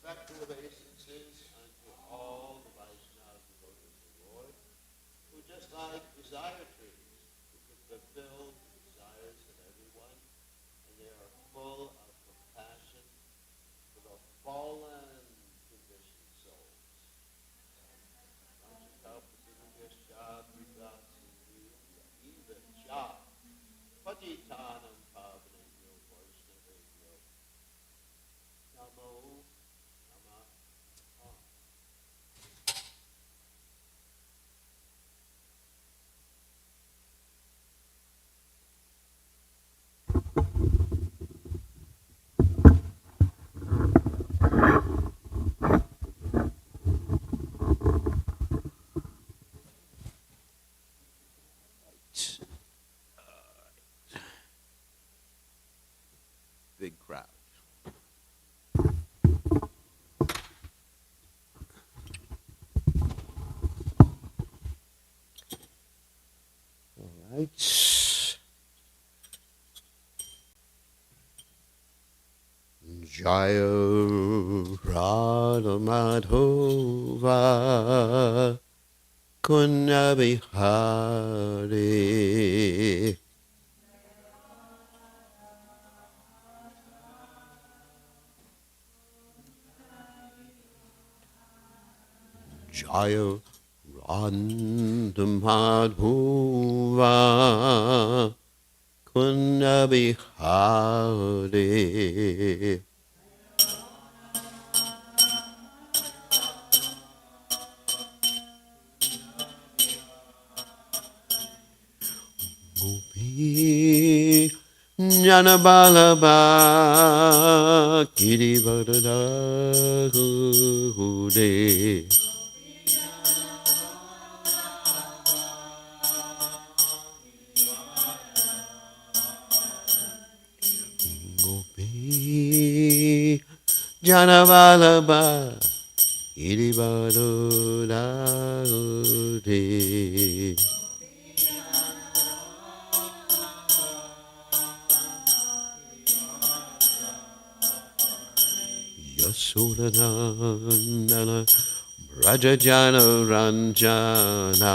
respectful obeisances unto all the Vaishnava devotees of the Lord, who just like desire trees, who could fulfill the desires of everyone, and they are full of compassion for the fallen conditioned souls. Patitanam Pavanebhyo Vaishnavebhyo Namo Namah. Big crowd. All right. Jaya Radha Madhova Kunja Bihari Jaya Radha Madhova Kunja Bihari Gopi Janabalaba Girivardha Hude Gopi Janabalaba Girivardha Hude Yasodanandana Rajajana Ranjana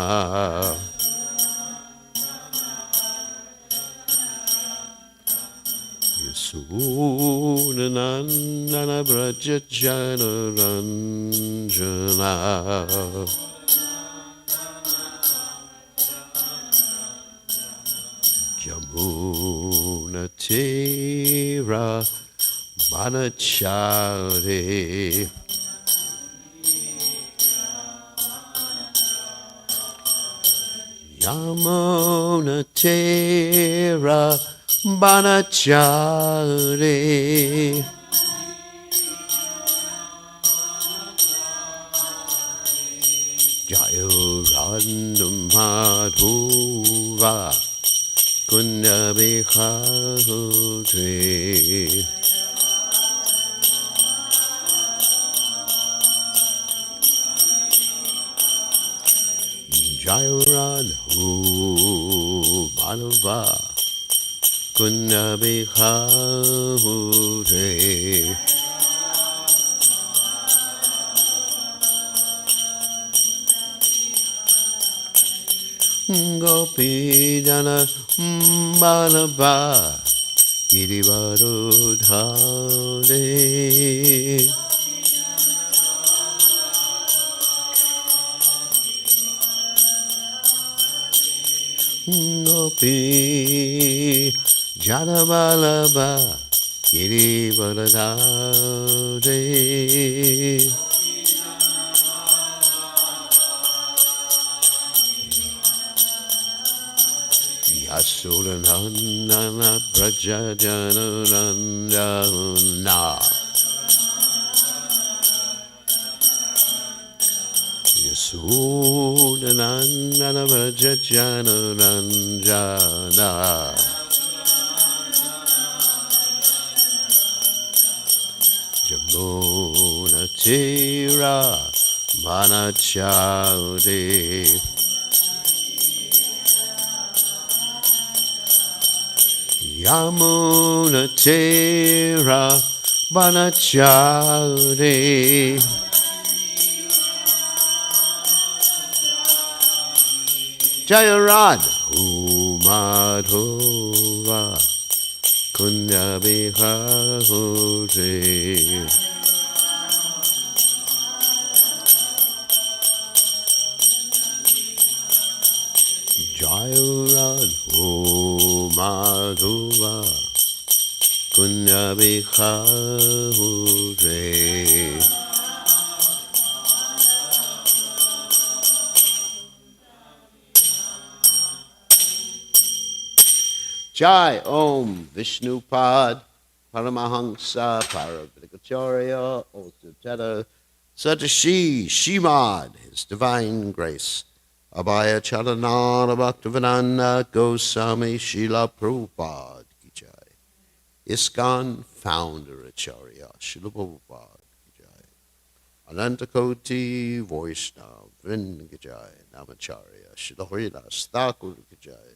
Yasodanandana Rajajana Ranjana Jamuna Tira Manachari Yamuna Tera Banachari Jayo Randam Madhuva Kunda Bihari Jaya Radha Madhava Kunja Bihari Gopi Jana Balaba Girivardhare Gopi Janabalaba Girivardhare Yasuranandana Prajajanarandana Yasuranandana Prajajanarandana Jamuna Tira Manachari Yamuna Tera Banachari Jayarad Umadhova Kunya Bihari Jayarad Umadhova Kunya Bihari Jai Om Vishnupad Paramahansa Parabhikacharya Osuteta Satashi Shimad His Divine Grace Abhaya Chalanara Bhaktivedanta Goswami Srila Prabhupada Ki Jai ISKCON Founder Acharya Srila Prabhupada Ki Jai Anantakoti Vaishnava Vrinda Ki Jai Namacharya Srila Haridas Thakur Ki Jai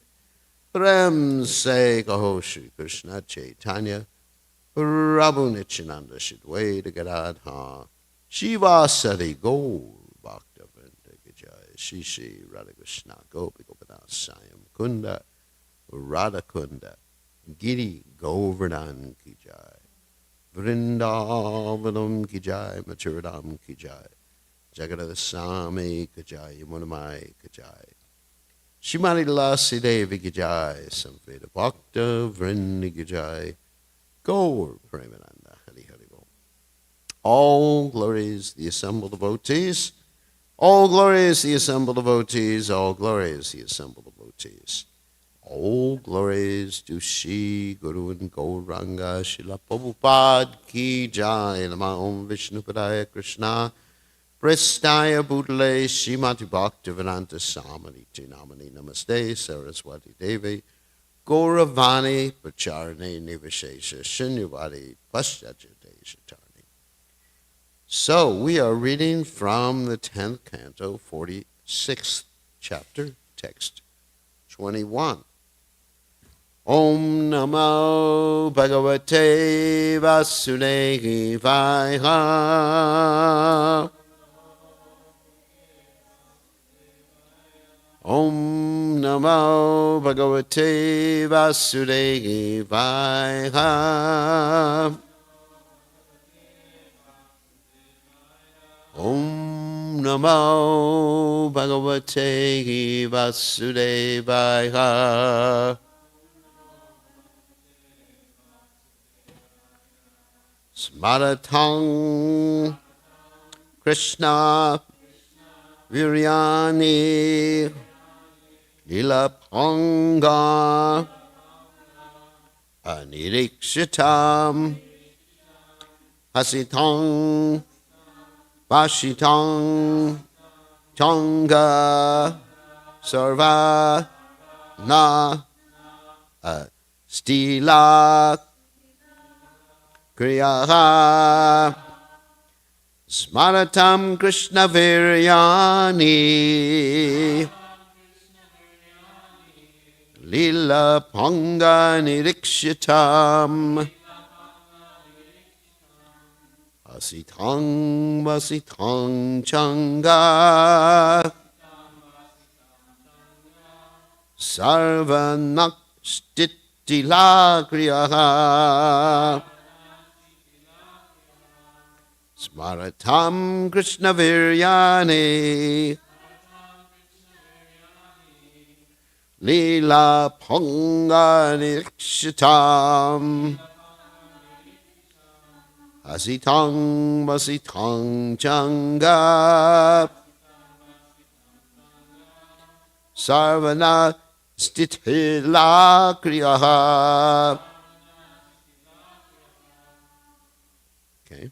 Prem Se Kaho Shri Krishna Chaitanya Prabhu Nityananda Shidwaita Gadadha Shiva Sati Gaur Bhakta Vrinda Gijaya Shri Shri Radha Krishna Gopi Gopinath Sayam Kunda Radha Kunda Giri Govardhan Kijai Vrindavanam Kijai Maturadam Kijai Jagadasami Kijai Yamunamai Kijai Shrimati Lasi Devi Gijai, Samveda Bhakta Vrinda Gijai, Gaur Premananda Hari Hari Bol. All glories the assembled devotees, all glories the assembled devotees, all glories the assembled devotees. All glories to Shri Guru and Gauranga Srila Prabhupada Ki Jai, Nama Om Vishnupadaya Krishna Prestaya Bhutale Srimati Bhaktivedanta Samaniti Namani Namaste Saraswati Devi Gauravani Pacharane Nivashesha Shunyavadi Paschajate Shatani. So we are reading from the 10th canto, 46th chapter, text 21. Om Namo Bhagavate Vasudevaya Om Namo Bhagavate Vasudevaya Om Namo Bhagavate Vasudevaya Smaratang Krishna Viryani Lilapanga Anirikshitam Hasitang Vashitang Changa Sarva Na Stila Kriyaha Smaratam Krishna Viryani Lila Panga Nirikshitam Asitang Vasitang Changa Sarvanak Stitila Kriyaha Smaratam Krishna Viryani Lila Ponga Nikshitam Asitang Vasitang Changa Sarvana Stitila Kriyaha. Okay.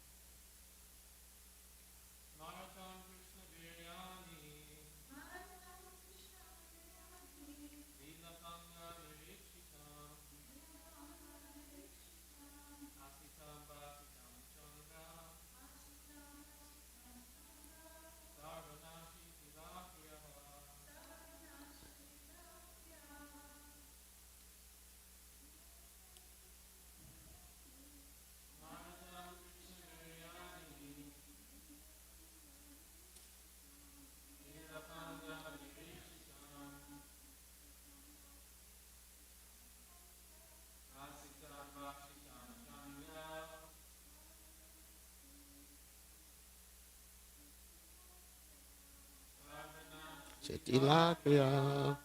Setila Kriya.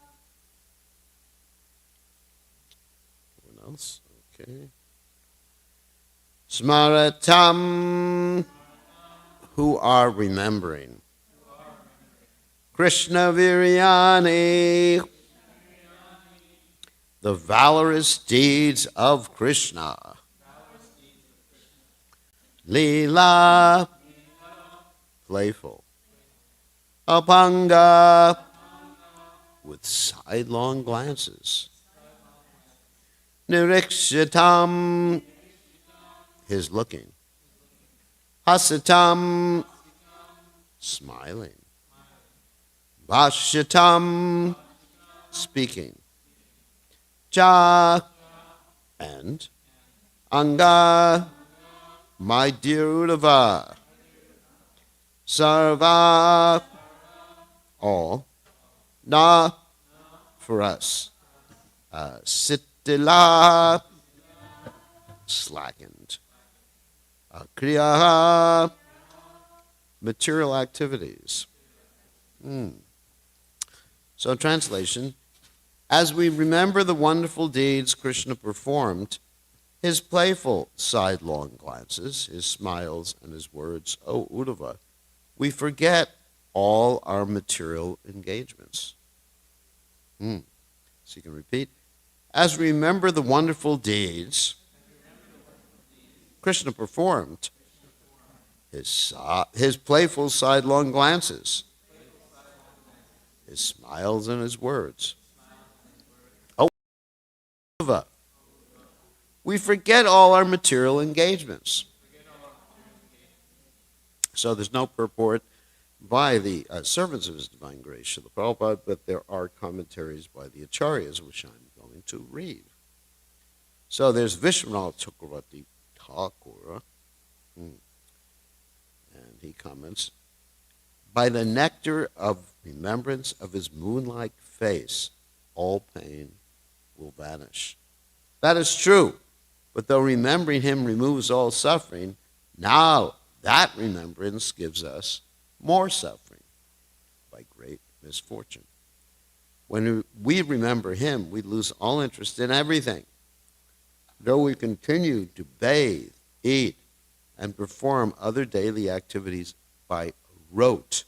Anyone else? Okay. Smaratam, who are remembering. Krishna Viryani, the valorous deeds of Krishna. Leela, playful. Apanga, with sidelong glances. Nirikshitam, his looking. Hasitam, smiling. Vashyatam, speaking. Ja, and Anga, my dear Uddhava. Sarva, all. Na, for us. Sitila, slackened. Kriya, material activities. So translation, as we remember the wonderful deeds Krishna performed, his playful sidelong glances, his smiles, and his words, O Uddhava, we forget all our material engagements. So you can repeat. As we remember the wonderful deeds Krishna performed, his playful sidelong glances, his smiles and his words. Oh, we forget all our material engagements. So there's no purport by the servants of His Divine Grace, Srila Prabhupada, but there are commentaries by the Acharyas, which I'm going to read. So there's Vishwanath Chakravarti Thakur, and he comments, by the nectar of remembrance of his moon-like face, all pain will vanish. That is true, but though remembering him removes all suffering, now that remembrance gives us more suffering by great misfortune. When we remember him, we lose all interest in everything. Though we continue to bathe, eat, and perform other daily activities by rote,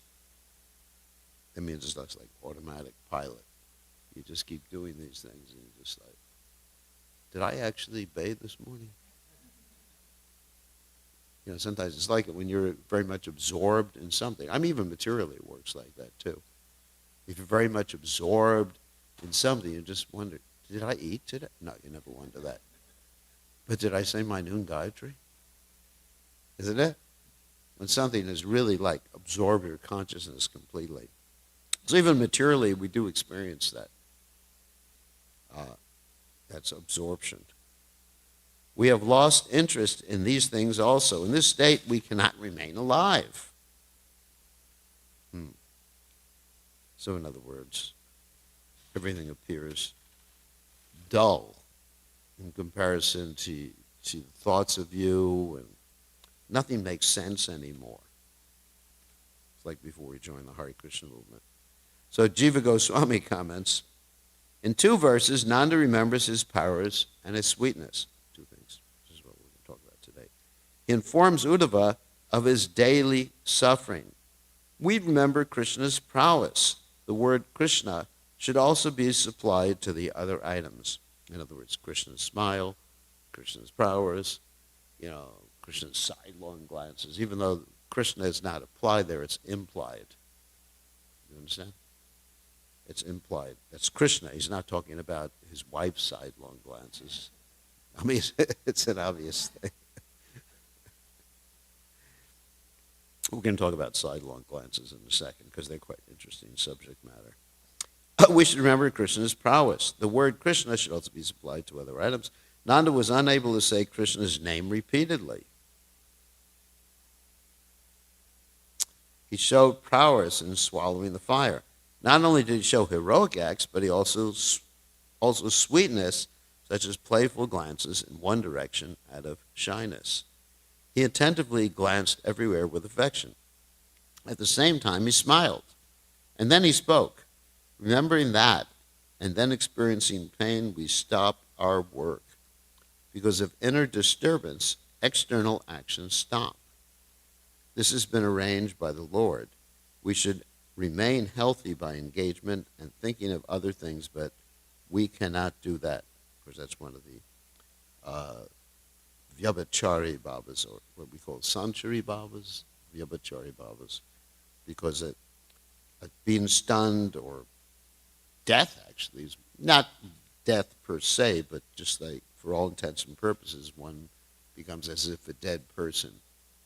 that means it's just like automatic pilot. You just keep doing these things, and you're just like, did I actually bathe this morning? You know, sometimes it's like it when you're very much absorbed in something. I mean, even materially it works like that too. If you're very much absorbed in something, you just wonder, did I eat today? No, you never wonder that. But did I say my noon Gayatri? Isn't it? When something is really like absorbed your consciousness completely. So even materially, we do experience that. That's absorption. We have lost interest in these things also. In this state, we cannot remain alive. So in other words, everything appears dull in comparison to the thoughts of you, and nothing makes sense anymore. It's like before we joined the Hare Krishna movement. So Jiva Goswami comments, in 2 verses, Nanda remembers his powers and his sweetness. 2 things. This is what we're going to talk about today. He informs Uddhava of his daily suffering. We remember Krishna's prowess. The word Krishna should also be supplied to the other items. In other words, Krishna's smile, Krishna's prowess, Krishna's sidelong glances. Even though Krishna is not applied there, it's implied. You understand? It's implied. That's Krishna. He's not talking about his wife's sidelong glances. I mean, it's an obvious thing. We're going to talk about sidelong glances in a second because they're quite interesting subject matter. We should remember Krishna's prowess. The word Krishna should also be supplied to other items. Nanda was unable to say Krishna's name repeatedly. He showed prowess in swallowing the fire. Not only did he show heroic acts, but he also sweetness, such as playful glances in one direction out of shyness. He attentively glanced everywhere with affection. At the same time, he smiled. And then he spoke. Remembering that and then experiencing pain, we stop our work. Because of inner disturbance, external actions stop. This has been arranged by the Lord. We should remain healthy by engagement and thinking of other things, but we cannot do that. Of course, that's one of the Vyabhachari Babas, or what we call Sanchari Babas, Vyabhachari Babas, because being stunned or death actually is not death per se, but just like for all intents and purposes, one becomes as if a dead person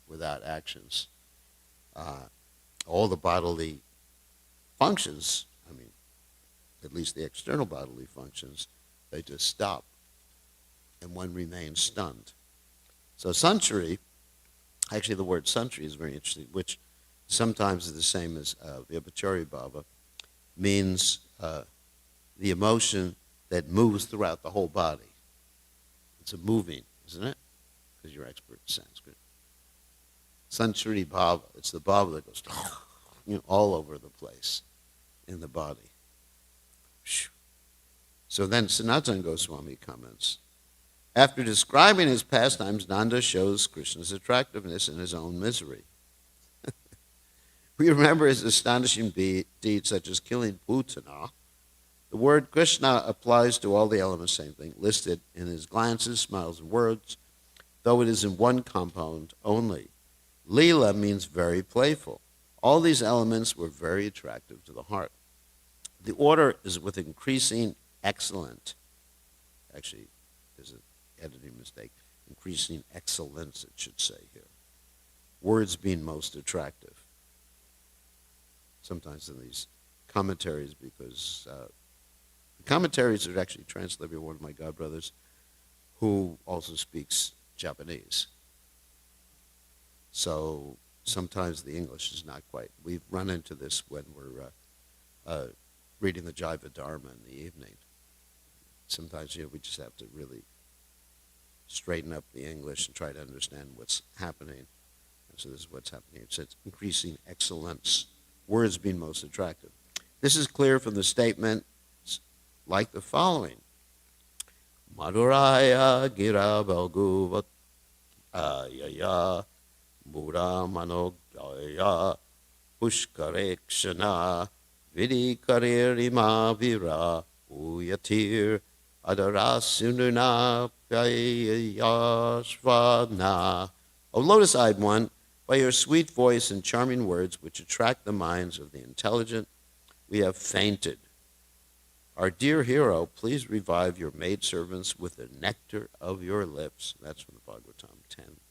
without actions. All the bodily functions, I mean, at least the external bodily functions, they just stop, and one remains stunned. So Sanchari, actually the word Sanchari is very interesting, which sometimes is the same as Vyabhachari Bhava, means the emotion that moves throughout the whole body. It's a moving, isn't it? Because you're expert in Sanskrit. Sanchari Bhava, it's the Bhava that goes all over the place in the body. So then Sanatana Goswami comments, after describing his pastimes, Nanda shows Krishna's attractiveness in his own misery. We remember his astonishing deeds such as killing Putana. The word Krishna applies to all the elements, same thing, listed in his glances, smiles, and words, though it is in one compound only. Leela means very playful. All these elements were very attractive to the heart. The order is with increasing excellent. Actually, there's an editing mistake. Increasing excellence, it should say here. Words being most attractive. Sometimes in these commentaries, because the commentaries are actually translated by one of my godbrothers who also speaks Japanese. So sometimes the English is not quite. We've run into this when we're reading the Jaiva Dharma in the evening. Sometimes we just have to really straighten up the English and try to understand what's happening. And so this is what's happening. It says increasing excellence, words being most attractive. This is clear from the statement like the following. Madhuraya gira balguvat ayaya mura manogaya pushkarekshana vidikaririma vira uyatir adarasununa payashvana. O lotus-eyed one, by your sweet voice and charming words which attract the minds of the intelligent, we have fainted. Our dear hero, please revive your maidservants with the nectar of your lips. That's from the Bhagavatam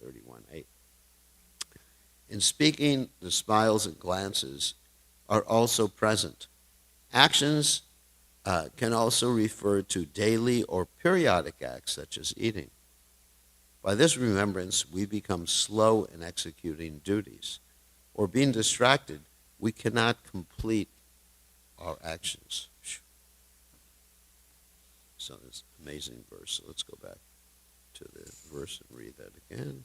10:31-8. In speaking, the smiles and glances are also present. Actions can also refer to daily or periodic acts, such as eating. By this remembrance, we become slow in executing duties. Or being distracted, we cannot complete our actions. So this amazing verse. So let's go back to the verse and read that again.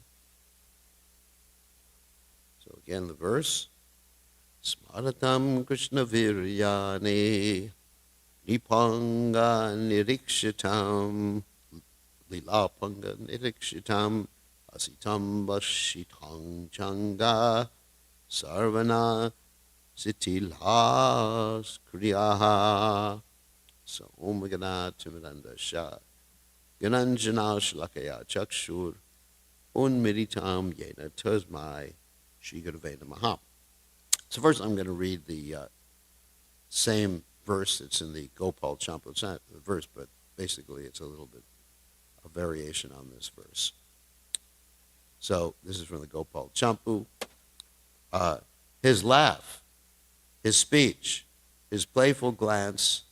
So again, the verse. Smaratam Krishna Viryani Nipanga Nirikshitam Lilapanga Nirikshitam Asitam Bashitang Changa Sarvana Sitilas Kriyaha. So Om Gana Timidanda Shah Gananjana Shlakaya Chakshur Unmiritam Yena Tasmai Shigurveda Maha. So first I'm going to read the same verse that's in the Gopal Champu. It's not the verse, but basically it's a little bit a variation on this verse. So this is from the Gopal Champu. His laugh, his speech, his playful glance,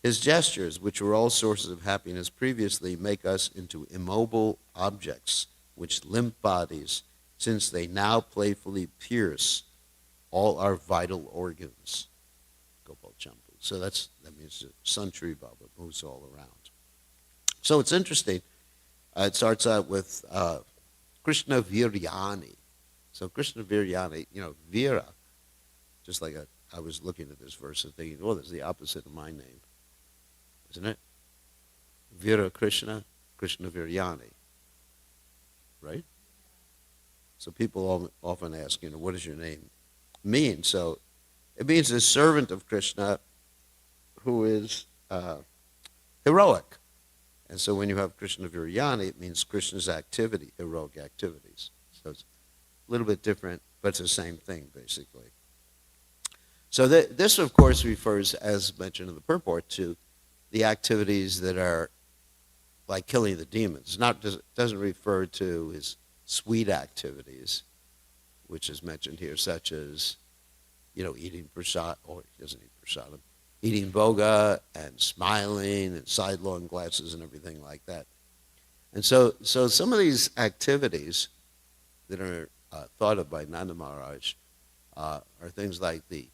his gestures, which were all sources of happiness previously, make us into immobile objects, which limp bodies, since they now playfully pierce all our vital organs. Gopal Champu. So that means the Sanchari Baba moves all around. So it's interesting. It starts out with Krishna Viryani. So Krishna Viryani, Vira, just like a I was looking at this verse and thinking, oh, that's the opposite of my name, isn't it? Vira Krishna, Krishna Viryani, right? So people often ask, what does your name mean? So it means a servant of Krishna who is heroic. And so when you have Krishna Viryani, it means Krishna's activity, heroic activities. So it's a little bit different, but it's the same thing, basically. So this, of course, refers, as mentioned in the purport, to the activities that are like killing the demons. It doesn't refer to his sweet activities, which is mentioned here, such as, eating prasad, or he doesn't eat prasadam, eating boga and smiling and sidelong glasses and everything like that. And so some of these activities that are thought of by Nanda Maharaj are things like the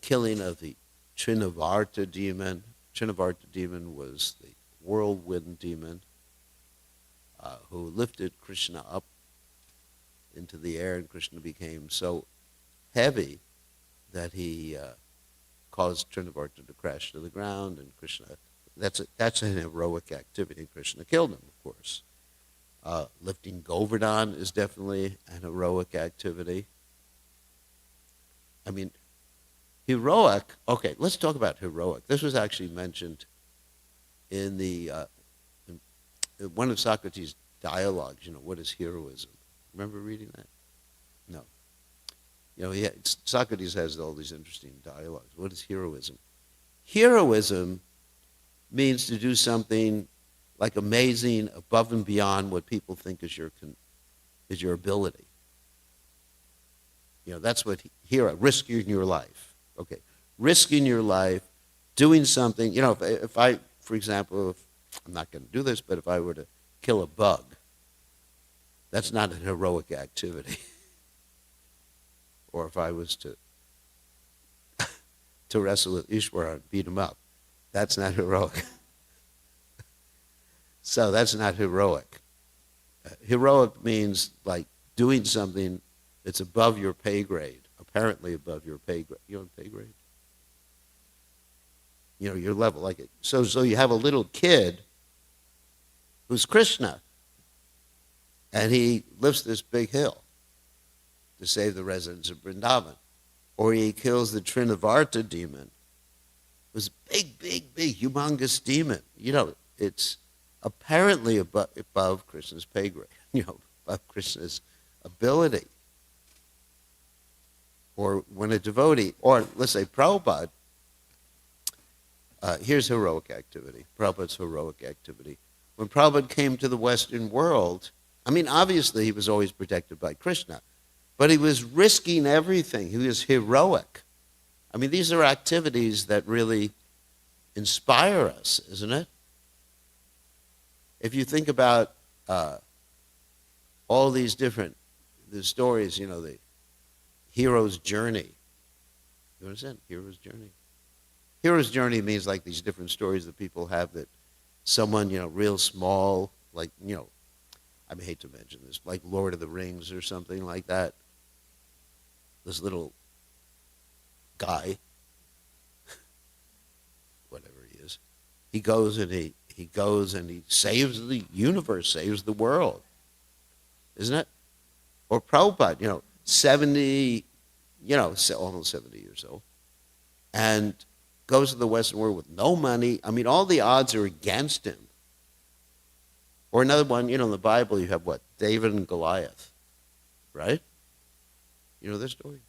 killing of the Trinavarta demon. Trinavarta demon was the whirlwind demon who lifted Krishna up into the air, and Krishna became so heavy that he caused Trinavarta to crash to the ground, and Krishna, that's an heroic activity, and Krishna killed him, of course. Lifting Govardhan is definitely an heroic activity. I mean, heroic, okay, let's talk about heroic. This was actually mentioned in in one of Socrates' dialogues, what is heroism? Remember reading that? No. Socrates has all these interesting dialogues. What is heroism? Heroism means to do something like amazing, above and beyond what people think is your ability. That's what hero, risking your life. Okay, risking your life, doing something. If I, for example, I'm not going to do this, but if I were to kill a bug, that's not an heroic activity. Or if I was to wrestle with Ishwara and beat him up, that's not heroic. So that's not heroic. Heroic means like doing something that's above your pay grade, apparently above your pay grade. You on pay grade? Your level, like it. So you have a little kid who's Krishna, and he lifts this big hill to save the residents of Vrindavan. Or he kills the Trinavarta demon. It was a big, humongous demon. It's apparently above Krishna's pay grade, above Krishna's ability. Or when a devotee, or let's say Prabhupada, here's heroic activity, Prabhupada's heroic activity. When Prabhupada came to the Western world, obviously he was always protected by Krishna, but he was risking everything. He was heroic. These are activities that really inspire us, isn't it? If you think about all these the stories, the hero's journey. You understand? Hero's journey. Hero's journey means like these different stories that people have that someone, real small, like, I hate to mention this, like Lord of the Rings or something like that. This little guy, whatever he is, he goes and he saves the universe, saves the world, isn't it? Or Prabhupada, 70, almost 70 years old, and goes to the Western world with no money. All the odds are against him. Or another one, in the Bible you have what? David and Goliath, right? You know this story?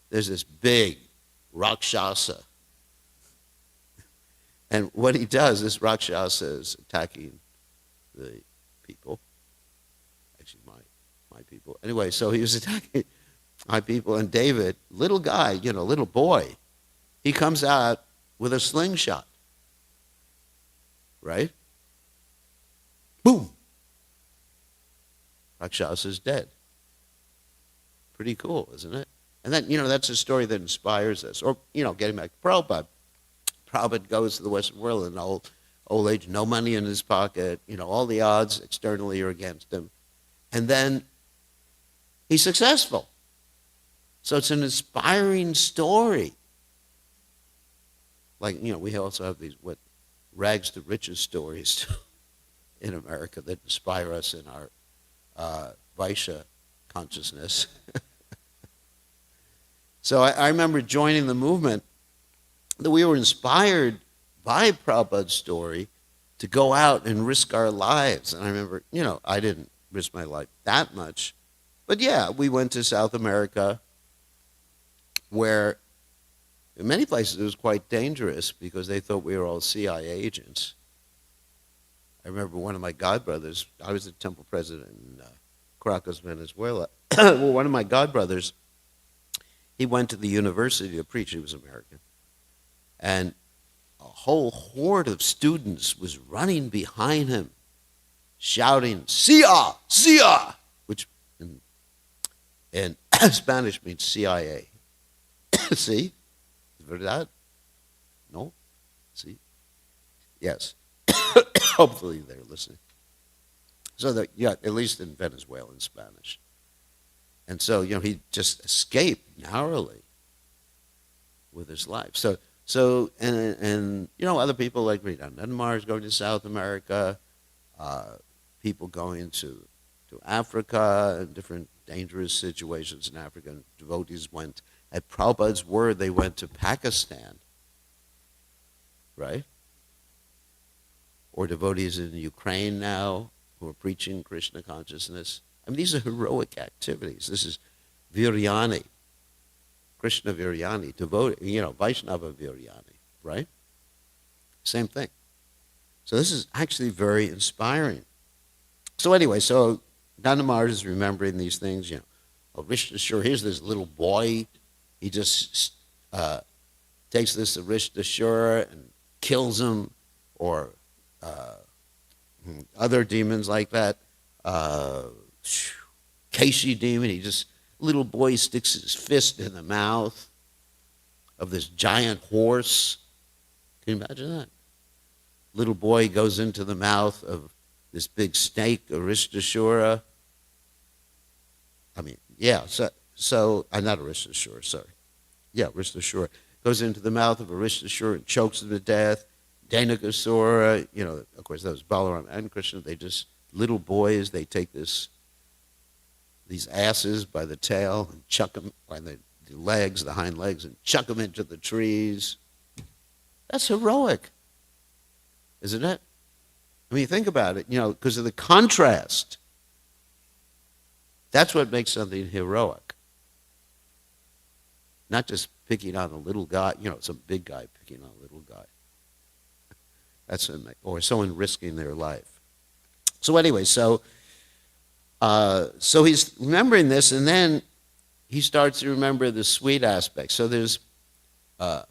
There's this big Rakshasa. And what he does, this Rakshasa is attacking the people. Actually, my people. Anyway, so he was attacking my people. And David, little guy, little boy, he comes out with a slingshot. Right? Boom! Rakshasa's dead. Pretty cool, isn't it? And then, that's a story that inspires us. Or, getting back to Prabhupada. Prabhupada goes to the Western world in old age, no money in his pocket, all the odds externally are against him. And then he's successful. So it's an inspiring story. Like, we also have these, rags to riches stories in America that inspire us in our Vaishya consciousness. So I remember joining the movement that we were inspired by Prabhupada's story to go out and risk our lives. And I remember, I didn't risk my life that much. But yeah, we went to South America where in many places it was quite dangerous because they thought we were all CIA agents. I remember one of my godbrothers, I was the temple president in Caracas, Venezuela. Well, one of my godbrothers, he went to the university to preach. He was American. And a whole horde of students was running behind him, shouting, "Sia! Sia!" which in Spanish means CIA. See? ¿Verdad? No? See? Yes. Hopefully they're listening. So that, yeah, at least in Venezuelan Spanish. And so, he just escaped narrowly with his life. So other people like Rita Nenmar is going to South America, people going to Africa, and different dangerous situations in Africa. And devotees went, at Prabhupada's word, they went to Pakistan, right? Or devotees in Ukraine now who are preaching Krishna consciousness. I mean, these are heroic activities. This is Viryani, Krishna Viryani, devotee, Vaishnava Viryani, right? Same thing. So this is actually very inspiring. So anyway, so Nandamar is remembering these things, Arishta, here's this little boy. He just takes this Arishta and kills him, or other demons like that. Keshi demon, little boy sticks his fist in the mouth of this giant horse. Can you imagine that? Little boy goes into the mouth of this big snake, Arishta. I mean, yeah, so not Arishta, sorry. Yeah, Arishta goes into the mouth of Arishta and chokes him to death. Dhanakasura, of course, that was Balaram and Krishna. Little boys, they take these asses by the tail and chuck them by the legs, the hind legs, and chuck them into the trees. That's heroic, isn't it? I mean, think about it, because of the contrast. That's what makes something heroic. Not just picking on a little guy, some big guy picking on a little guy. Or someone risking their life. So anyway, so he's remembering this, and then he starts to remember the sweet aspects. So there's the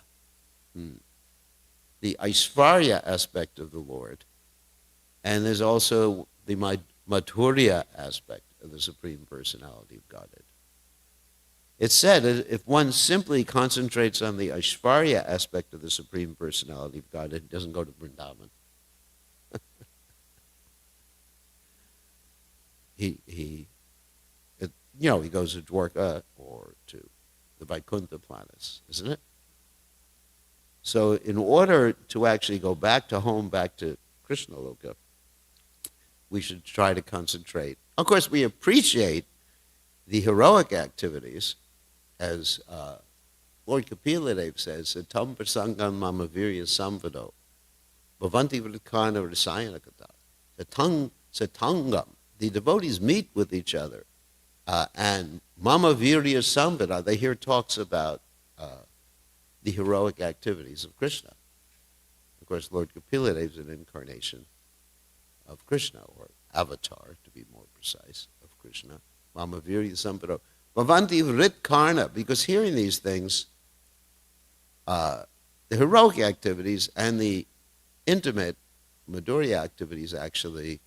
Aishvarya aspect of the Lord, and there's also the Madhurya aspect of the Supreme Personality of Godhead. It's said that if one simply concentrates on the Aishvarya aspect of the Supreme Personality of Godhead, he doesn't go to Vrindavan. He goes to Dwarka or to the Vaikuntha planets, isn't it? So in order to actually go back to home, back to Krishna Loka, we should try to concentrate. Of course, we appreciate the heroic activities, as Lord Kapila says, Satam prasangam mama virya samvado, bhavanti vritkana rasayana kata. Satangam, the devotees meet with each other, and mama virya samvada, they hear talks about the heroic activities of Krishna. Of course, Lord Kapila is an incarnation of Krishna, or avatar, to be more precise, of Krishna. Mama virya samvado. Bhavanti Vritkarna, because hearing these things, the heroic activities and the intimate Madhurya activities actually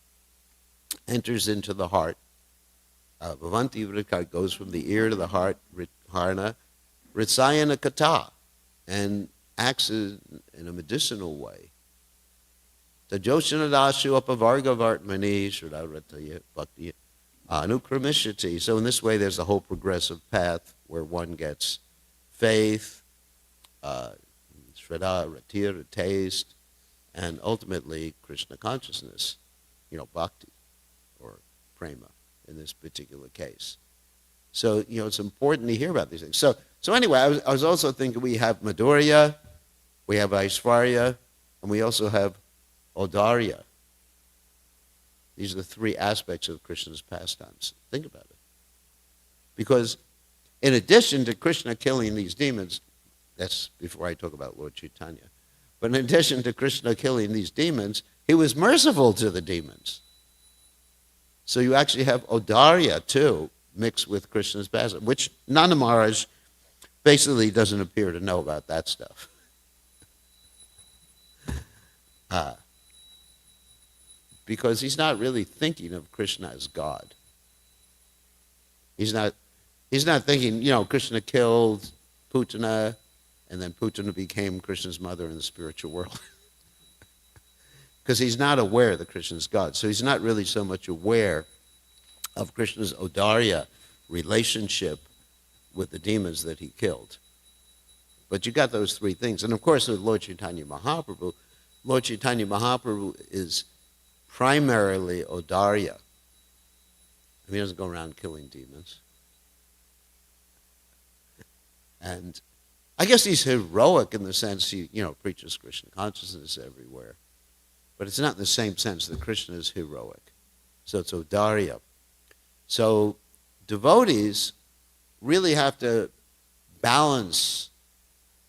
enters into the heart. Bhavanti Vritkarna goes from the ear to the heart, Vritkarna, Ritsayana Kata, and acts in a medicinal way. Tajoshanadashu apavarga vartmani shradavrataya bhakti Anukramishati. So in this way, there's a whole progressive path where one gets faith, shraddha, ratir, taste, and ultimately Krishna consciousness, bhakti or prema in this particular case. So, it's important to hear about these things. So anyway, I was also thinking we have Madhurya, we have Aishvarya, and we also have Audarya. These are the three aspects of Krishna's pastimes. Think about it. Because in addition to Krishna killing these demons, that's before I talk about Lord Chaitanya, but in addition to Krishna killing these demons, he was merciful to the demons. So you actually have Audarya too, mixed with Krishna's pastime, which Nanda Maharaj basically doesn't appear to know about that stuff. Because he's not really thinking of Krishna as God. He's not thinking, Krishna killed Putana, and then Putana became Krishna's mother in the spiritual world. Because he's not aware that Krishna's God. So he's not really so much aware of Krishna's Audarya relationship with the demons that he killed. But you got those three things. And of course, with Lord Chaitanya Mahaprabhu is primarily Audarya. I mean, he doesn't go around killing demons. And I guess he's heroic in the sense he, preaches Krishna consciousness everywhere. But it's not in the same sense that Krishna is heroic. So it's Audarya. So devotees really have to balance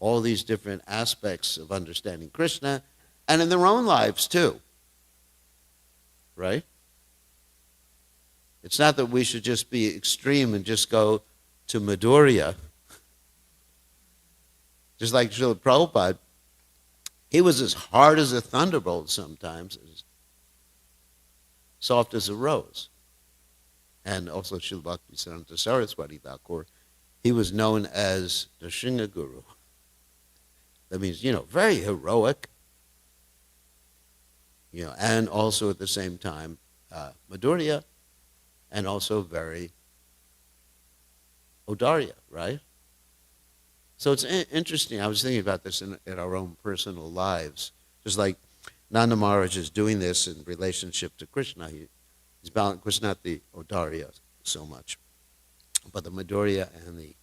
all these different aspects of understanding Krishna, and in their own lives too. Right? It's not that we should just be extreme and just go to Madhurya. Just like Srila Prabhupada, he was as hard as a thunderbolt sometimes, as soft as a rose. And also Srila Bhaktisiddhanta Saraswati Thakur, he was known as the Shringa Guru. That means, very heroic, and also at the same time, Madhurya, and also very Audarya, right? So it's interesting. I was thinking about this in our own personal lives. Just like Nanda Maharaj is doing this in relationship to Krishna. He's balanced, of course, not the Audarya so much, but the Madhurya and the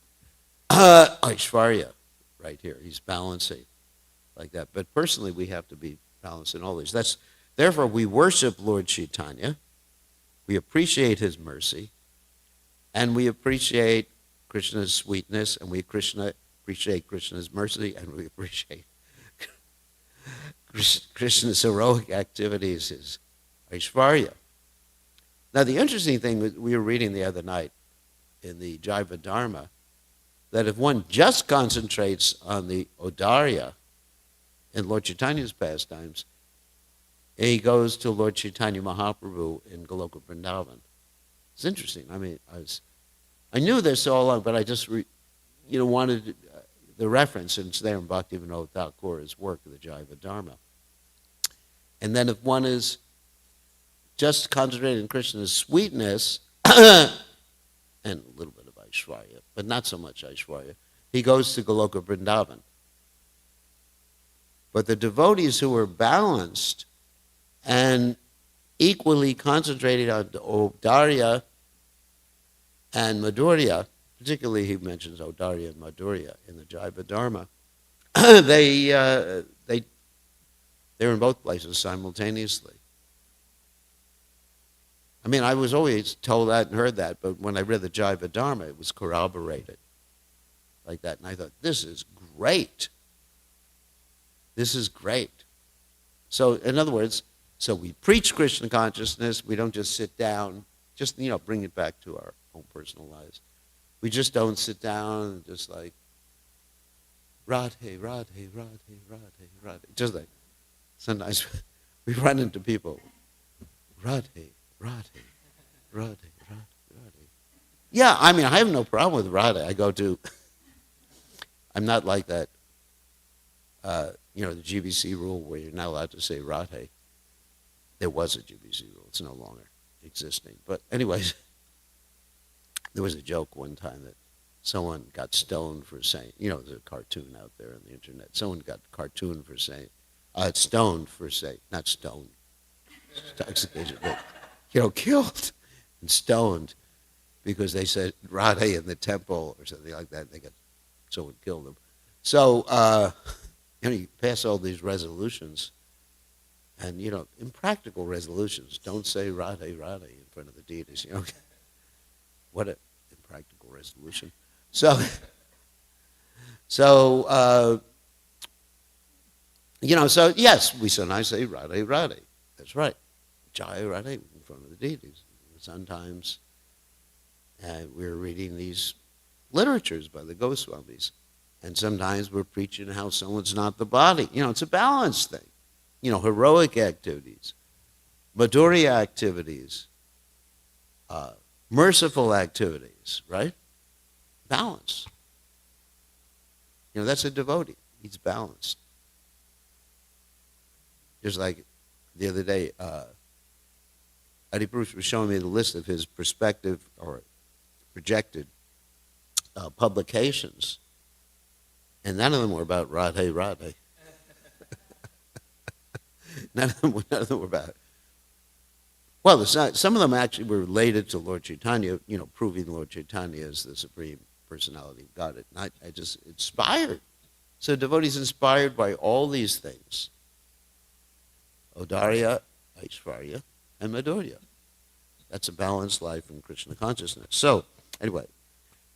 Aishvarya right here. He's balancing like that. But personally, we have to be balanced in all these. Therefore, we worship Lord Chaitanya. We appreciate his mercy, and we appreciate Krishna's sweetness, and we appreciate Krishna's mercy, and we appreciate Krishna's heroic activities, his Aishvarya. Now, the interesting thing we were reading the other night in the Jaiva Dharma, that if one just concentrates on the Audarya in Lord Chaitanya's pastimes, he goes to Lord Chaitanya Mahaprabhu in Goloka Vrindavan. It's interesting. I mean, I knew this all along, but I just wanted the reference, and it's there in Bhaktivinoda Thakur's work of the Jaiva Dharma. And then if one is just concentrating on Krishna's sweetness, and a little bit of Aishvarya, but not so much Aishvarya, he goes to Goloka Vrindavan. But the devotees who are balanced and equally concentrated on Audarya and Madhurya, particularly he mentions Audarya and Madhurya in the Jaiva Dharma, they're in both places simultaneously. I mean, I was always told that and heard that, but when I read the Jaiva Dharma, it was corroborated like that. And I thought, this is great. This is great. So, in other words, so we preach Krishna consciousness. We don't just sit down, just, bring it back to our own personal lives. We just don't sit down and just like, Radhe, Radhe, Radhe, Radhe, Radhe. Just like, sometimes we run into people, Radhe, Radhe, Radhe, Radhe. Yeah, I mean, I have no problem with Radhe. I go to, I'm not like that, the GBC rule where you're not allowed to say Radhe. There was a GBC rule. It's no longer existing. But anyways, there was a joke one time that someone got stoned for saying, there's a cartoon out there on the internet. Someone got stoned for saying, not stoned, intoxication, but, killed and stoned because they said Radhe in the temple or something like that. Someone killed them. So, you pass all these resolutions, and, impractical resolutions. Don't say Radhe, Radhe in front of the deities. What an impractical resolution. So yes, we sometimes say Radhe, Radhe. That's right. Jai Radhe in front of the deities. Sometimes we're reading these literatures by the Goswamis. And sometimes we're preaching how someone's not the body. It's a balance thing. Heroic activities, Madhurya activities, merciful activities, right? Balance. That's a devotee. He's balanced. Just like the other day, Adi Bruce was showing me the list of his prospective or projected publications, and none of them were about Radhe, Radhe. none of them were about it. Well, some of them actually were related to Lord Chaitanya, proving Lord Chaitanya is the Supreme Personality of God. And I just inspired. So devotees inspired by all these things. Audarya, Aishvarya, and Madhurya. That's a balanced life in Krishna consciousness. So, anyway,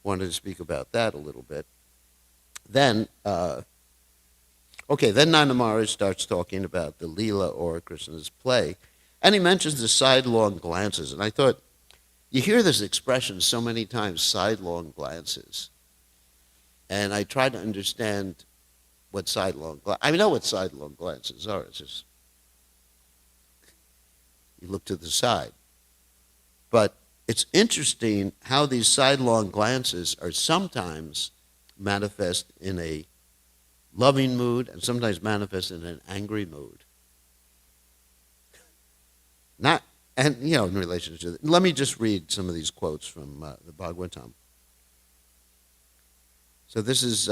wanted to speak about that a little bit. Then, then Nanda Maharaj starts talking about the Leela or Krishna's play, and he mentions the sidelong glances. And I thought, you hear this expression so many times, sidelong glances. And I tried to understand what sidelong glances, I know what sidelong glances are. It's just, you look to the side. But it's interesting how these sidelong glances are sometimes manifest in a loving mood and sometimes manifest in an angry mood. In relation to that. Let me just read some of these quotes from the Bhagavatam. So this is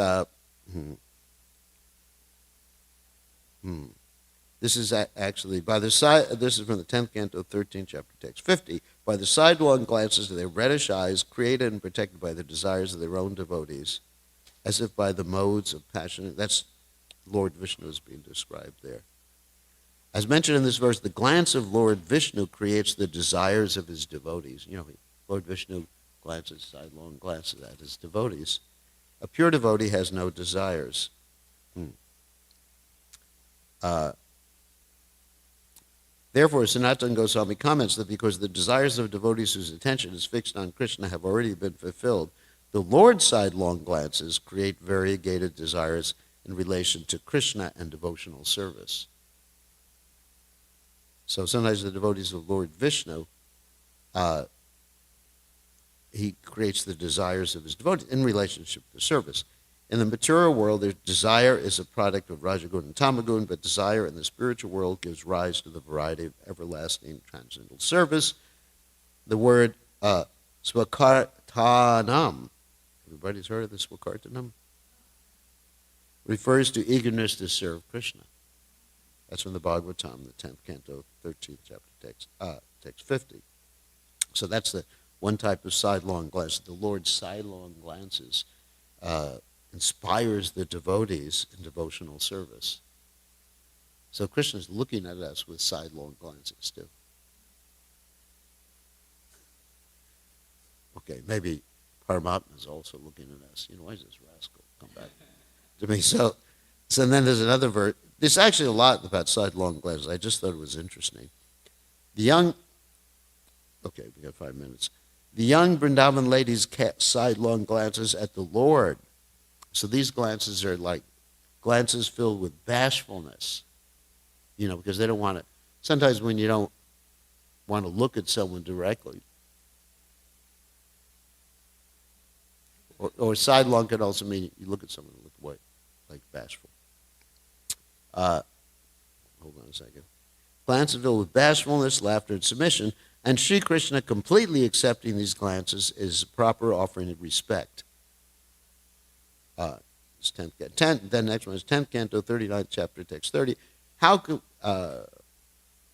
this is actually by the side. This is from the 10th canto, 13th chapter, text 50. By the sidelong glances of their reddish eyes, created and protected by the desires of their own devotees, as if by the modes of passion. That's Lord Vishnu is being described there. As mentioned in this verse, the glance of Lord Vishnu creates the desires of his devotees. Lord Vishnu glances, sidelong glances at his devotees. A pure devotee has no desires. Therefore, Sanatana Goswami comments that because the desires of devotees whose attention is fixed on Krishna have already been fulfilled, the Lord's sidelong glances create variegated desires in relation to Krishna and devotional service. So sometimes the devotees of Lord Vishnu, he creates the desires of his devotees in relationship to service. In the material world, their desire is a product of Rajagun and Tamagun, but desire in the spiritual world gives rise to the variety of everlasting transcendental service. The word swakartanam, everybody's heard of the swakartanam? Refers to eagerness to serve Krishna. That's from the Bhagavatam, the 10th canto, 13th chapter, text 50. So that's the one type of sidelong glance. The Lord's sidelong glances inspires the devotees in devotional service. So Krishna's looking at us with sidelong glances too. Okay, maybe Paramatma's also looking at us. Why does this rascal come back to me? So then there's another verse. There's actually a lot about sidelong glances. I just thought it was interesting. We got 5 minutes. The young Vrindavan ladies cast sidelong glances at the Lord. So these glances are like glances filled with bashfulness, because they don't want to. Sometimes when you don't want to look at someone directly, or sidelong could also mean you look at someone and look away, like bashful. Hold on a second. Glances filled with bashfulness, laughter, and submission, and Sri Krishna completely accepting these glances is a proper offering of respect. It's 10th. Then next one is 10th canto, 39th chapter, text 30. How could,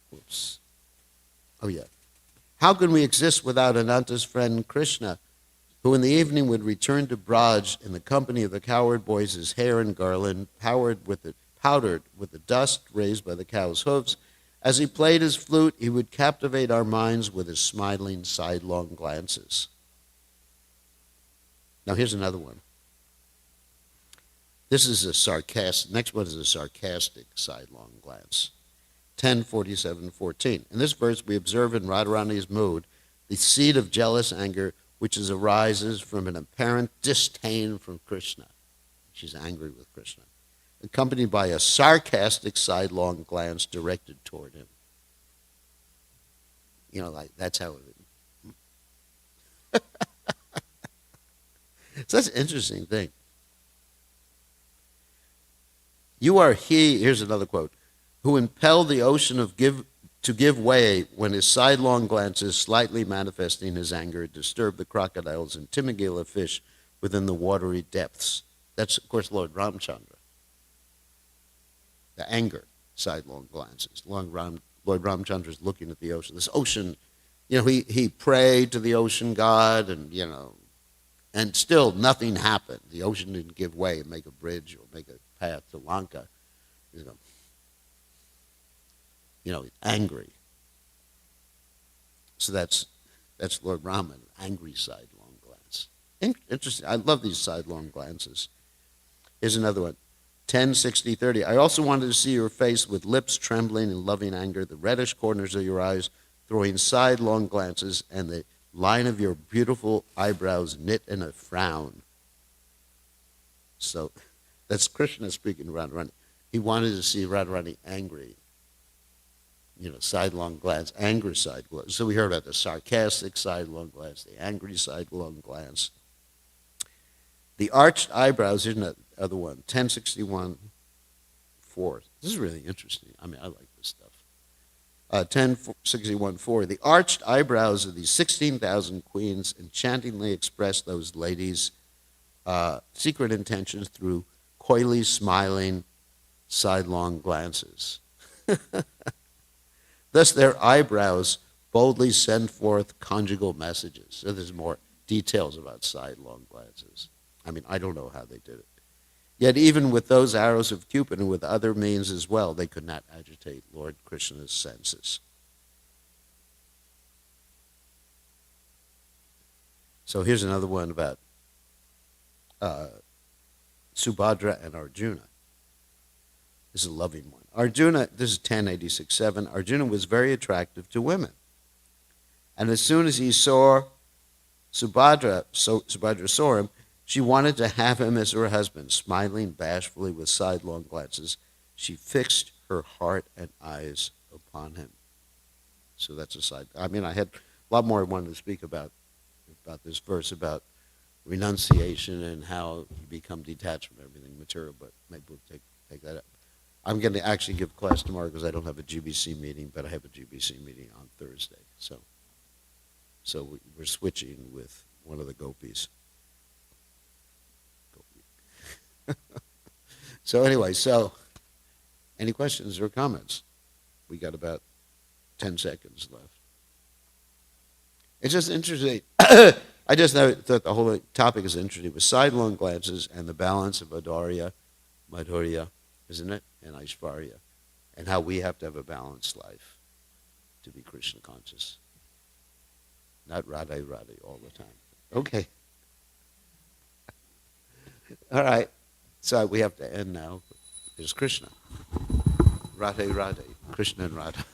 whoops. Oh, yeah. How can we exist without Ananta's friend Krishna, who in the evening would return to Braj in the company of the cowherd boys, his hair and garland powdered with the dust raised by the cow's hooves? As he played his flute, he would captivate our minds with his smiling, sidelong glances. Now here's another one. This is a sarcastic, next one is a sarcastic sidelong glance. 10:47:14. In this verse, we observe in Radharani's mood the seed of jealous anger which arises from an apparent disdain from Krishna. She's angry with Krishna, accompanied by a sarcastic sidelong glance directed toward him. Like that's how it. So that's an interesting thing. You are he, here's another quote, who impelled the ocean to give way when his sidelong glances, slightly manifesting his anger, disturbed the crocodiles and timagila fish within the watery depths. That's, of course, Lord Ramchandra. The anger, sidelong glances. Lord Ramchandra is looking at the ocean. This ocean, he prayed to the ocean god, and still nothing happened. The ocean didn't give way and make a bridge or make a path to Lanka. Angry. So that's Lord Rama, an angry sidelong glance. Interesting. I love these sidelong glances. Here's another one. 10:60:30. I also wanted to see your face with lips trembling in loving anger, the reddish corners of your eyes throwing sidelong glances, and the line of your beautiful eyebrows knit in a frown. So that's Krishna speaking to Radharani. He wanted to see Radharani angry. Sidelong glance, anger side glance. So we heard about the sarcastic sidelong glance, the angry sidelong glance. The arched eyebrows, here's another one, 10:61:4. This is really interesting. I like this stuff. 10:61:4. The arched eyebrows of these 16,000 queens enchantingly express those ladies' secret intentions through coyly smiling, sidelong glances. Thus their eyebrows boldly send forth conjugal messages. So there's more details about sidelong glances. I don't know how they did it. Yet even with those arrows of Cupid and with other means as well, they could not agitate Lord Krishna's senses. So here's another one about Subhadra and Arjuna. This is a loving one. Arjuna, this is 10:86:7. Arjuna was very attractive to women. And as soon as he saw Subhadra saw him, she wanted to have him as her husband. Smiling bashfully with sidelong glances, she fixed her heart and eyes upon him. So that's a side. I had a lot more I wanted to speak about this verse, about renunciation and how you become detached from everything material, but maybe we'll take that up. I'm going to actually give class tomorrow because I don't have a GBC meeting, but I have a GBC meeting on Thursday. So we're switching with one of the gopis. So anyway, any questions or comments? We got about 10 seconds left. It's just interesting. I just thought the whole topic is interesting with sidelong glances and the balance of Madhurya, isn't it? And Aishvarya, and how we have to have a balanced life to be Krishna conscious. Not Radhe all the time. Okay. All right. So we have to end now. There's Krishna. Radhe, Krishna and Radha.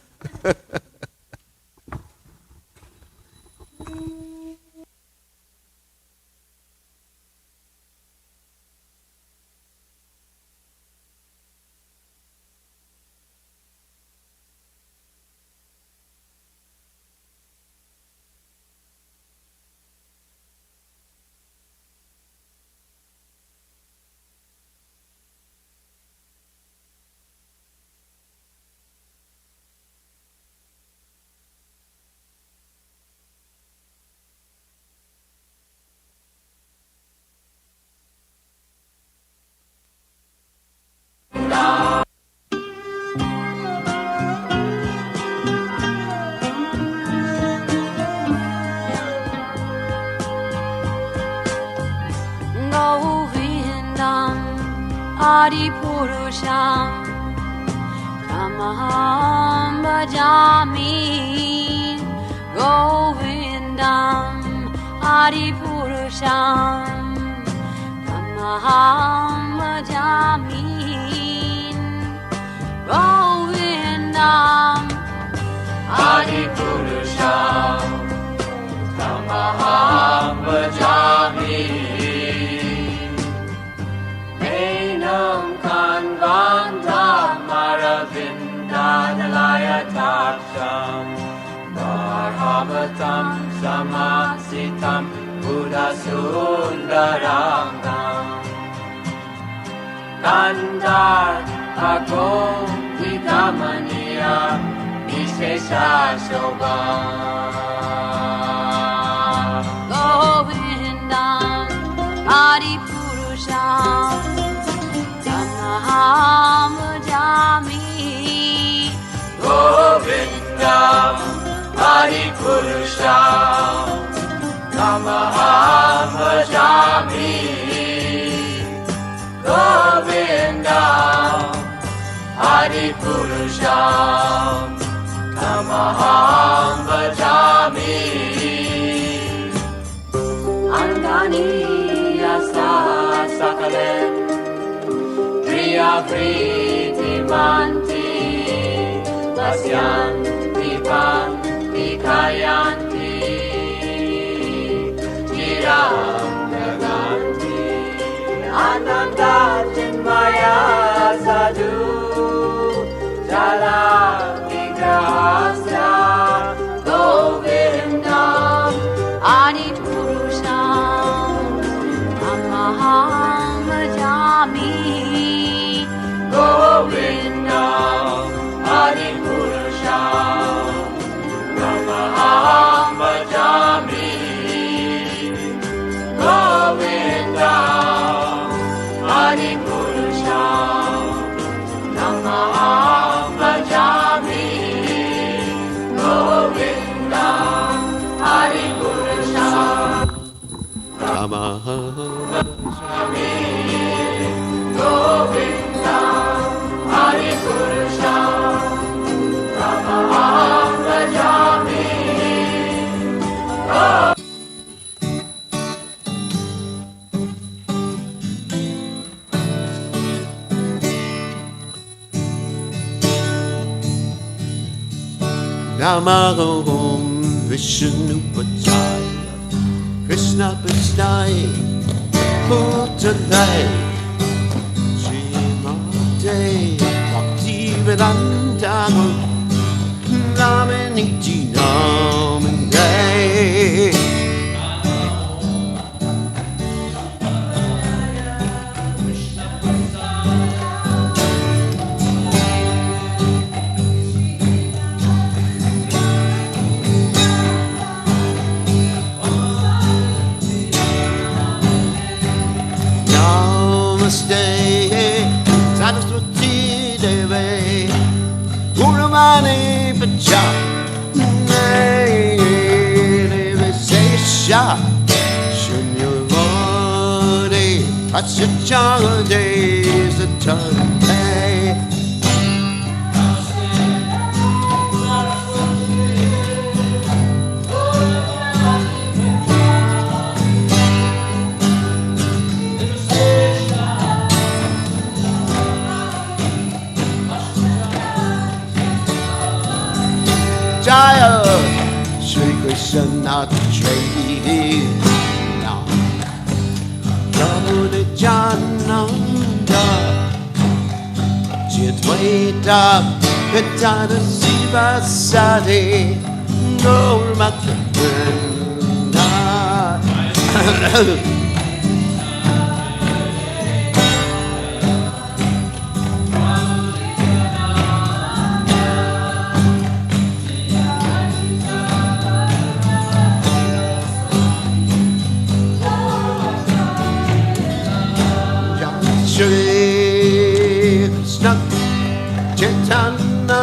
Adipurusham Tamaham Bhajami Govindam Adipurusham Tamaham Bhajami Govindam Adipurusham Tamaham Bhajami Menam Kanvandam Aravindanalayataksham Bharavatam Samasitam Buddhasundarangam Kandar Agom Vidamaniya Vishesha Shobham Govindam Adipurusham Tamaham Bhajami Govindam Adipurusham Tamaham Bhajami Govindam Adipurusham Tamaham Bhajami Angani Yasa Sakalen Priya Priti Manti Vasyanti Panti Kayanti Chiram Naganti Ananda Chinmaya Sadhu Jala Vigrahasya Govindam Adipurusham Tamaham Bhajami Govindam Adipurusham Tamaham Bhajami Govindam Adipurusham Tamaham Bhajami Govindam Adipurusham Tamaham Govindam Adipurusham Tamaham Bhajami Namaham Vishnu Pachaya Krishna Pachaya Bhutanai Srimate Bhaktivedanta Namaniti Namande Namaste Saraswati Deve Gurumani Pacha Devasesha Shunyavadi Pachachangade Satante Jaya Shri Krishna Chaitanya Prabhu Nityananda Chitvaita Katana Siva Sadi Gaur Makavrinda Shri Krishna Chaitanya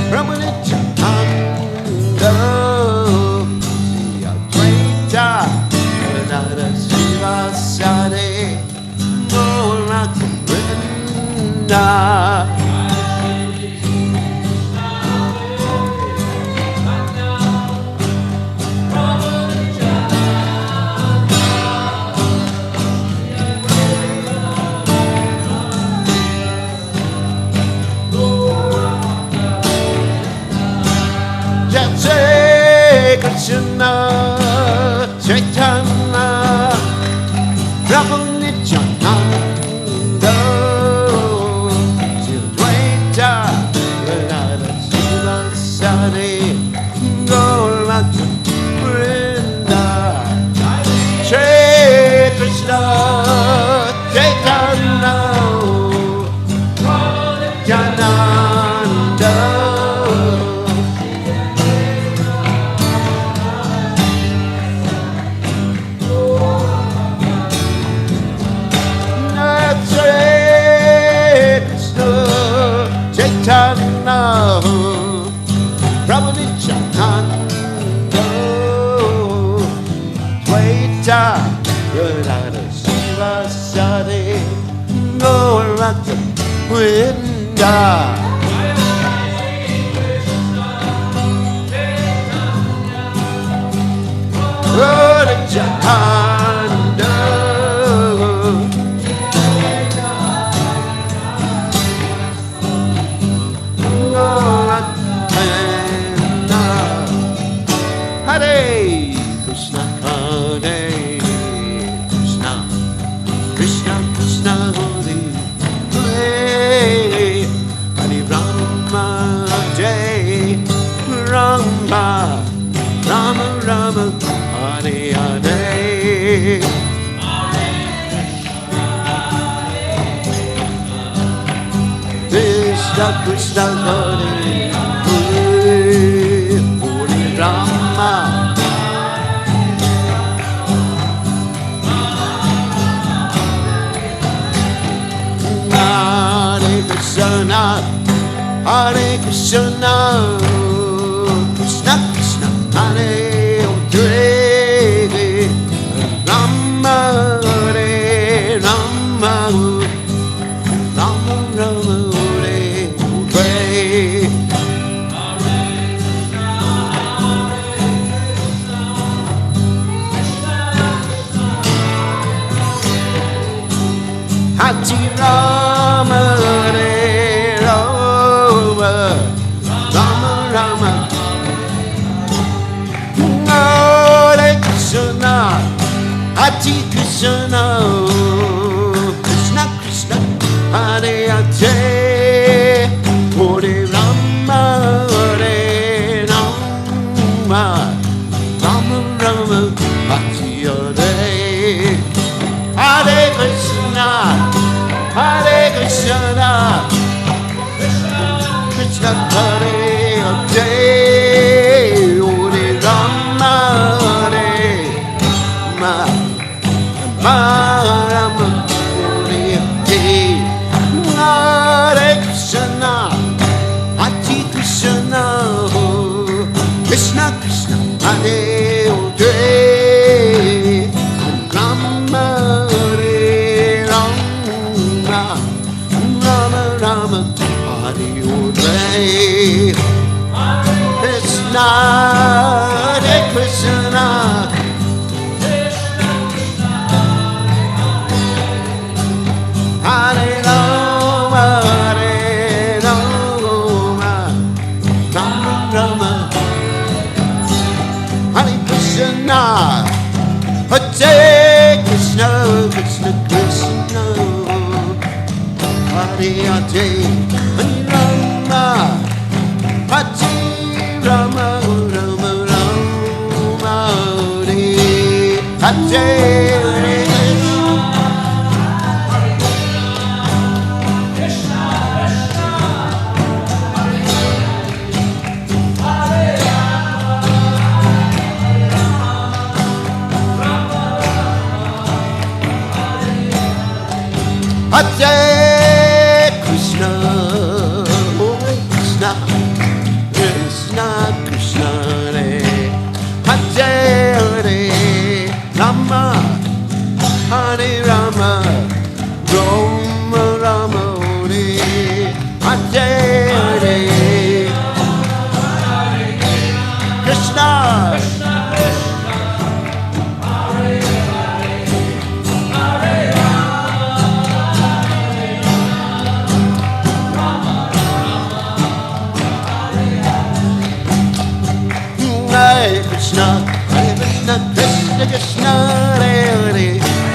Prabhu Nityananda Advaita Siva Sade back to Vrinda. Krishna, Chaitanya, Prabhu Nityananda, Advaita, Radha Shiva Sari, Goloka, Vrinda, Shri Krishna, Chaitanya, Nityananda. Chaitanya, Prabhu Nityananda, Advaita, Radha Shiva Sari, Goloka, Vrinda. Radha Chaitanya. Hare Krishna, Hare Krishna, Krishna Krishna, Hare Hare, Hare Rama, Jai Rama, Rama Rama, Hare Hare. Krishna Krishna, Hare Hare, Hare Rama. Hare Krishna, Hare Krishna, Krishna Krishna, Hare Hare, Rama Hare Rama, Rama Rama Hare Hare. Hati Rama Hare Rama, Rama Rama, Hare Krishna, Hati Krishna, Krishna Krishna, Hare Hare, Hare Rama, Hare Rama, Rama Rama, Hati Hare. Hare Krishna, Hare Krishna, Krishna Hare Hare, Hare Rama, Hare Rama, Rama Hare Hare, Hare Krishna, Hare Krishna, Krishna Krishna, Hare Hare. Krishna, Hare Krishna, Hare Rama, Hare Rama, Rama Rama, Hare Krishna, Hare Krishna, Krishna Krishna, Hare Hare, Hare Rama, Hare Rama, Rama Rama, Hare Hare. Hare Krishna, Hare Krishna, Krishna Krishna, Hare Hare, Rama, Hare Rama, Rama.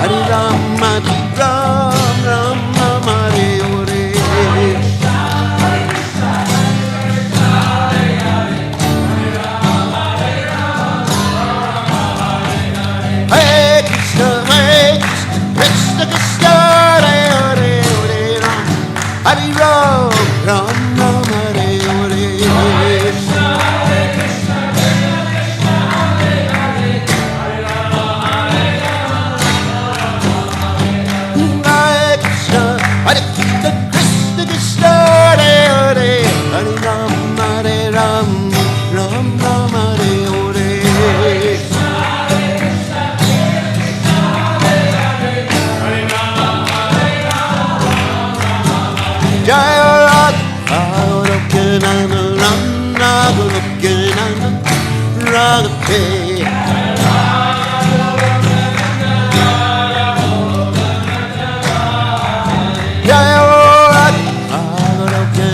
Hare Ram, Ram Ram, Hare Hare. Hare Krishna, Krishna Krishna, Hare Ram, Hare Ram, Ram Ram, Hare Hare. Hare Krishna, Krishna Krishna, Hare Hare, Hare Ram, Ram Ram, Hare Hare. Jaya Radha, Goloka, Radhe. Jaya Radha, Goloka,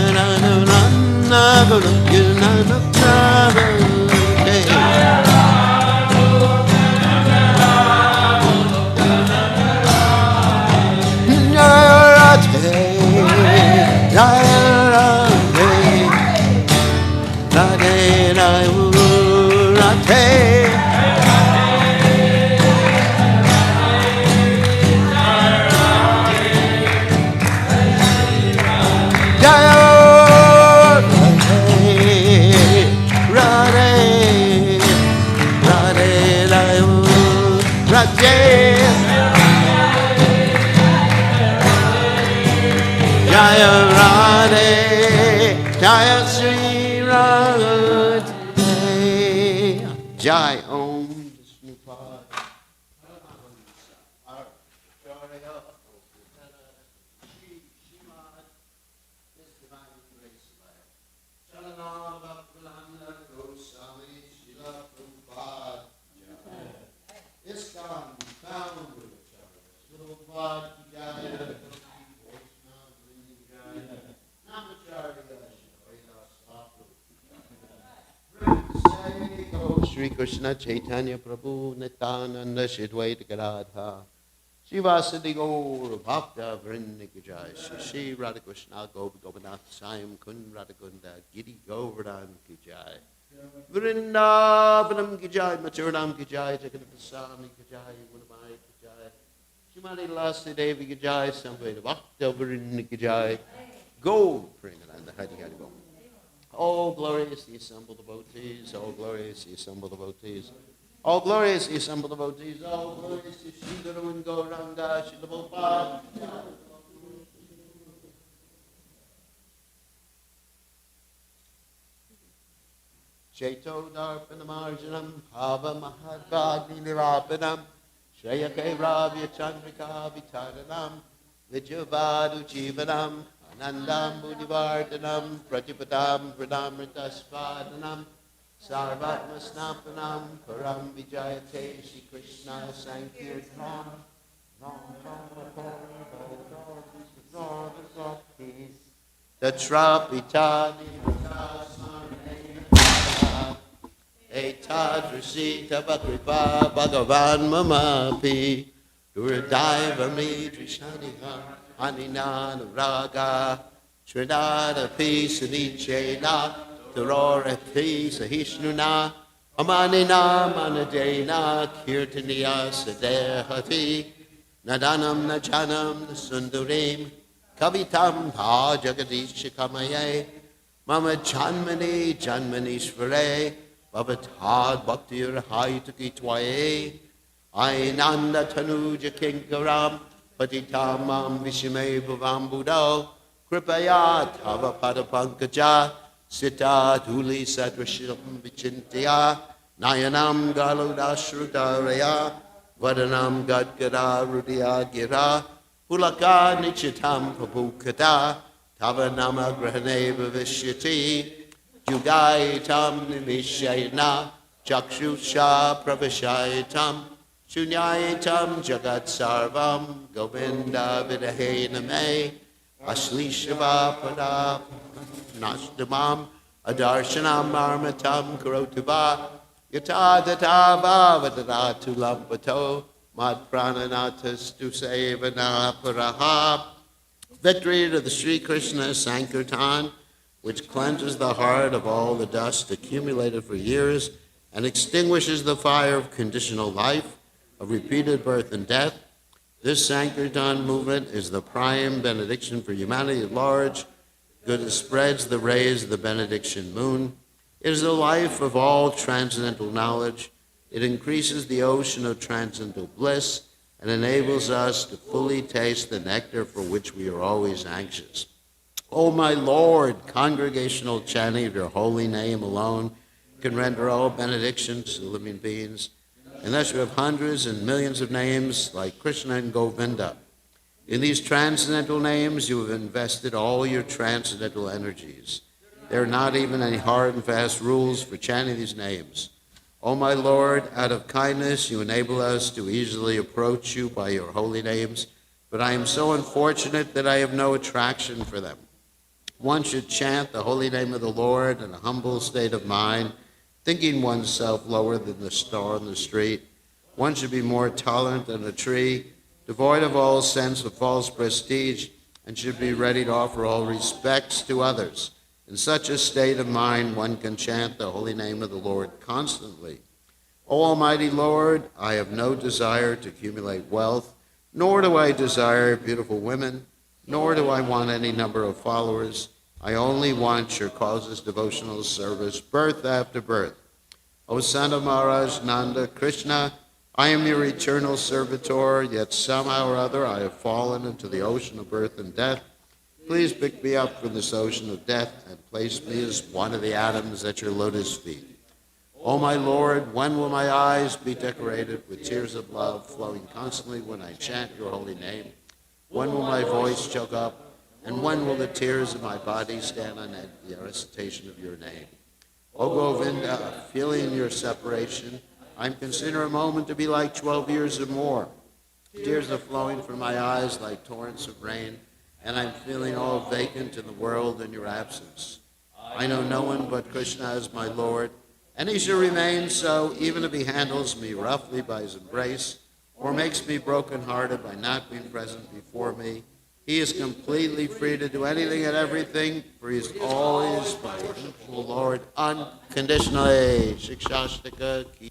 Jaya Radhe, Jaya Sri Radhe, Jai Om Vishnupad. ISKCON founder, Prabhupada Jaya, Shri Krishna Chaitanya Prabhu Nityananda Shri Advaita Gadadhar Shivasadi Gaur Bhakta Vrinda Gijai Shri Radha Krishna Govardhana Sayam Kun Radhakunda Giri Govardhan Gijai Vrindavanam Gijai Mathuranam Gijai Jagannathaswami Gijai Gunamai Gijai Shrimati Lasti Devi Gijai Samveda Bhakta Vrinda Gijai Gold Pringalanda Hari Hari Bom. All glorious the assembled devotees, all glorious the assembled devotees, all glorious the assembled devotees, all glorious to Shri Guru and Gauranga, Shri Prabhupada. Chaito Darpanam Arjanam, Hava Mahadvagni Nirapanam, Shreyake Ravya Chandrika Vitaranam, Vijavadu Jivanam, Anandam Buddhivardhanam, Pratipadam Pradamritaspadanam, Sarvatma Snapanam, Param Vijayate, Shri Krishna Sankirtanam, Tatrapitani Etadrisita Vakripa Bhagavan Mamapi, Duradaiva Midrishaniha. Aninana Raga, Trinada Peace Nichena, Torora Peace Hishnuna, Amanina Manadena, Kirtaniya Sadehati, Nadanam Najanam Sundarim, Kavitam Ha Jagadishikamaye, Mama Janmani Janmanishvare, Bavatad Bhaktir Haitaki Twaye, Ainanda Tanuja Kinkaram, Patitamam Vishime Bhavam Buddha, Kripaya Tava Padapankaja, Sita Dhuli Sadrasham Vichintya, Nayanam Galodashrutaraya, Vadanam Gadgada Rudya Gira, Pulaka Nichitam Prabhukata, Tavanama Grahane Bhavishyati, Jugaitam Nimishayana, Chakshusha Pravashaitam, Shunyayitam Jagat Sarvam Govinda Vidahena Me Ashlishava Pada Nashdamam Adarshanam Marmatam Karotuva Yata Datava Vadatu Lampato Mad prananatas tu sevana paraha. Victory to the Sri Krishna Sankirtan, which cleanses the heart of all the dust accumulated for years and extinguishes the fire of conditional life, of repeated birth and death. This Sankirtan movement is the prime benediction for humanity at large. It spreads the rays of the benediction moon. It is the life of all transcendental knowledge. It increases the ocean of transcendental bliss and enables us to fully taste the nectar for which we are always anxious. O my Lord, congregational chanting of your holy name alone can render all benedictions to living beings, unless you have hundreds and millions of names like Krishna and Govinda. In these transcendental names, you have invested all your transcendental energies. There are not even any hard and fast rules for chanting these names. O my Lord, out of kindness, you enable us to easily approach you by your holy names, but I am so unfortunate that I have no attraction for them. One should chant the holy name of the Lord in a humble state of mind, thinking oneself lower than the star on the street. One should be more tolerant than a tree, devoid of all sense of false prestige, and should be ready to offer all respects to others. In such a state of mind, one can chant the holy name of the Lord constantly. O Almighty Lord, I have no desire to accumulate wealth, nor do I desire beautiful women, nor do I want any number of followers. I only want your causeless devotional service, birth after birth. O son of Maharaj Nanda Krishna, I am your eternal servitor, yet somehow or other I have fallen into the ocean of birth and death. Please pick me up from this ocean of death and place me as one of the atoms at your lotus feet. O my Lord, when will my eyes be decorated with tears of love flowing constantly when I chant your holy name? When will my voice choke up? And when will the tears of my body stand on end the recitation of your name? O Govinda, feeling your separation, I consider a moment to be like 12 years or more. Tears are flowing from my eyes like torrents of rain, and I'm feeling all vacant in the world in your absence. I know no one but Krishna as my Lord, and he shall remain so even if he handles me roughly by his embrace, or makes me broken-hearted by not being present before me. He is completely free to do anything and everything, for he is always my Lord unconditionally. Shikshashtaka ki